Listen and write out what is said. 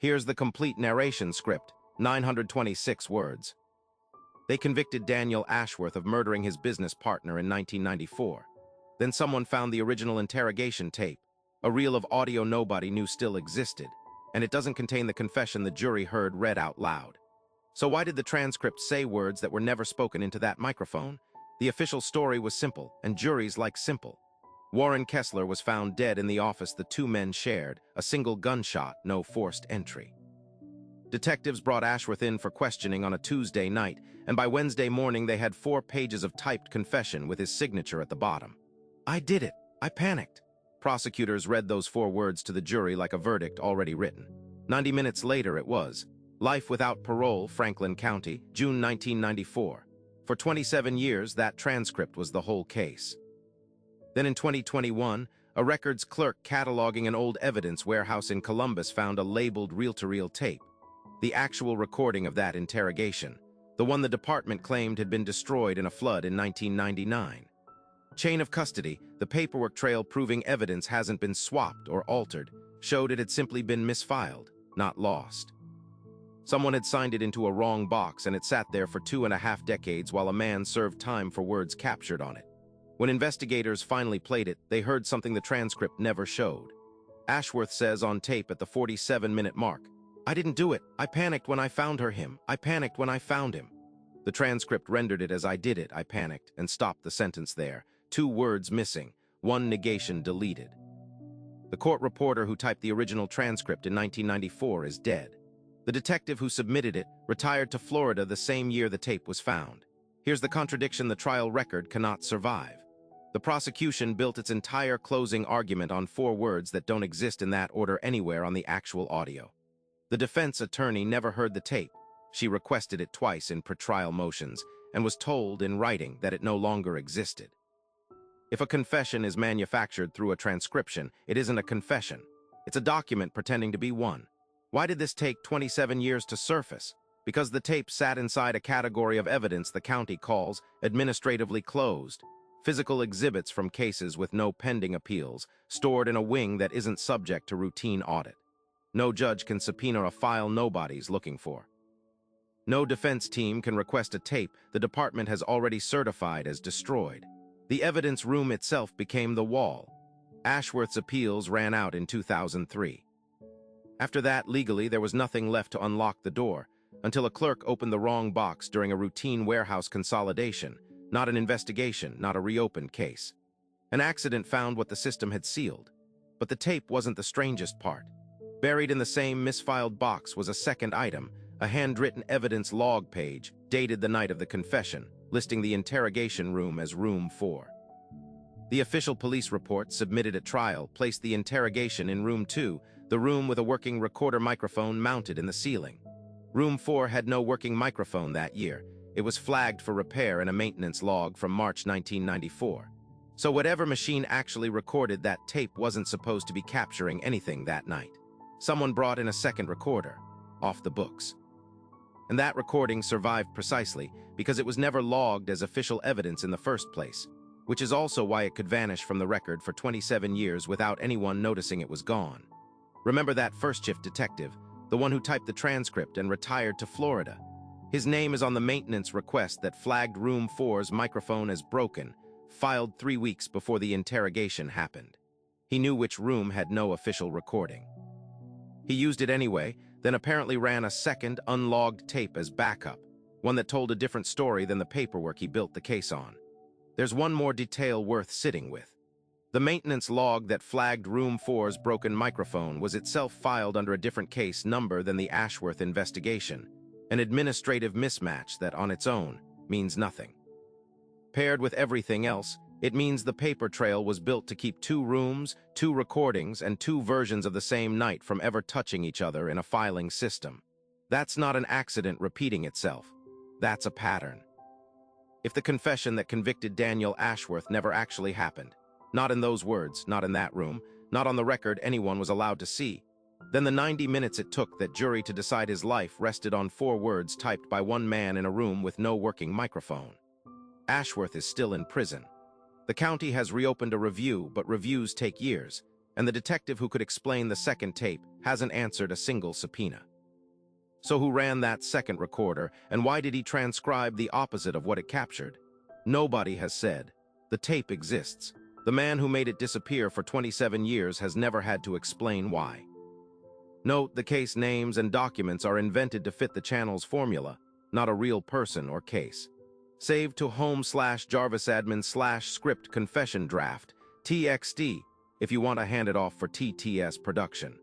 Here's the complete narration script, 926 words. They convicted Daniel Ashworth of murdering his business partner in 1994. Then someone found the original interrogation tape, a reel of audio nobody knew still existed, and it doesn't contain the confession the jury heard read out loud. So why did the transcript say words that were never spoken into that microphone? The official story was simple, and juries like simple. Warren Kessler was found dead in the office the two men shared, a single gunshot, no forced entry. Detectives brought Ashworth in for questioning on a Tuesday night, and by Wednesday morning they had 4 pages of typed confession with his signature at the bottom. "I did it. I panicked." Prosecutors read those 4 words to the jury like a verdict already written. 90 minutes later it was, life without parole, Franklin County, June 1994. For 27 years, that transcript was the whole case. Then in 2021, a records clerk cataloging an old evidence warehouse in Columbus found a labeled reel-to-reel tape. The actual recording of that interrogation, the one the department claimed had been destroyed in a flood in 1999. Chain of custody, the paperwork trail proving evidence hasn't been swapped or altered, showed it had simply been misfiled, not lost. Someone had signed it into a wrong box and it sat there for 2.5 decades while a man served time for words captured on it. When investigators finally played it, they heard something the transcript never showed. Ashworth says on tape at the 47-minute mark, "I didn't do it. I panicked when I found him. I panicked when I found him." The transcript rendered it as "I did it, I panicked," and stopped the sentence there. 2 words missing, 1 negation deleted. The court reporter who typed the original transcript in 1994 is dead. The detective who submitted it retired to Florida the same year the tape was found. Here's the contradiction the trial record cannot survive. The prosecution built its entire closing argument on 4 words that don't exist in that order anywhere on the actual audio. The defense attorney never heard the tape. She requested it twice in pretrial motions and was told in writing that it no longer existed. If a confession is manufactured through a transcription, it isn't a confession. It's a document pretending to be one. Why did this take 27 years to surface? Because the tape sat inside a category of evidence the county calls administratively closed. Physical exhibits from cases with no pending appeals, stored in a wing that isn't subject to routine audit. No judge can subpoena a file nobody's looking for. No defense team can request a tape the department has already certified as destroyed. The evidence room itself became the wall. Ashworth's appeals ran out in 2003. After that, legally, there was nothing left to unlock the door, until a clerk opened the wrong box during a routine warehouse consolidation, not an investigation, not a reopened case. An accident found what the system had sealed. But the tape wasn't the strangest part. Buried in the same misfiled box was a second item, a handwritten evidence log page, dated the night of the confession, listing the interrogation room as Room 4. The official police report submitted at trial placed the interrogation in Room 2, the room with a working recorder microphone mounted in the ceiling. Room 4 had no working microphone that year. It was flagged for repair in a maintenance log from March 1994. So whatever machine actually recorded that tape wasn't supposed to be capturing anything that night. Someone brought in a second recorder, off the books. And that recording survived precisely because it was never logged as official evidence in the first place, which is also why it could vanish from the record for 27 years without anyone noticing it was gone. Remember that first-shift detective, the one who typed the transcript and retired to Florida? His name is on the maintenance request that flagged Room 4's microphone as broken, filed 3 weeks before the interrogation happened. He knew which room had no official recording. He used it anyway, then apparently ran a second, unlogged tape as backup, one that told a different story than the paperwork he built the case on. There's one more detail worth sitting with. The maintenance log that flagged Room 4's broken microphone was itself filed under a different case number than the Ashworth investigation, an administrative mismatch that on its own means nothing. Paired with everything else, it means the paper trail was built to keep 2 rooms, 2 recordings, and 2 versions of the same night from ever touching each other in a filing system. That's not an accident repeating itself. That's a pattern. If the confession that convicted Daniel Ashworth never actually happened, not in those words, not in that room, not on the record anyone was allowed to see, then the 90 minutes it took that jury to decide his life rested on 4 words typed by one man in a room with no working microphone. Ashworth is still in prison. The county has reopened a review, but reviews take years. and the detective who could explain the second tape hasn't answered a single subpoena. So who ran that second recorder, and why did he transcribe the opposite of what it captured? Nobody has said. The tape exists. The man who made it disappear for 27 years has never had to explain why. Note, the case names and documents are invented to fit the channel's formula, not a real person or case. Save to home/jarvisadmin/script confession draft, TXT, if you want to hand it off for TTS production.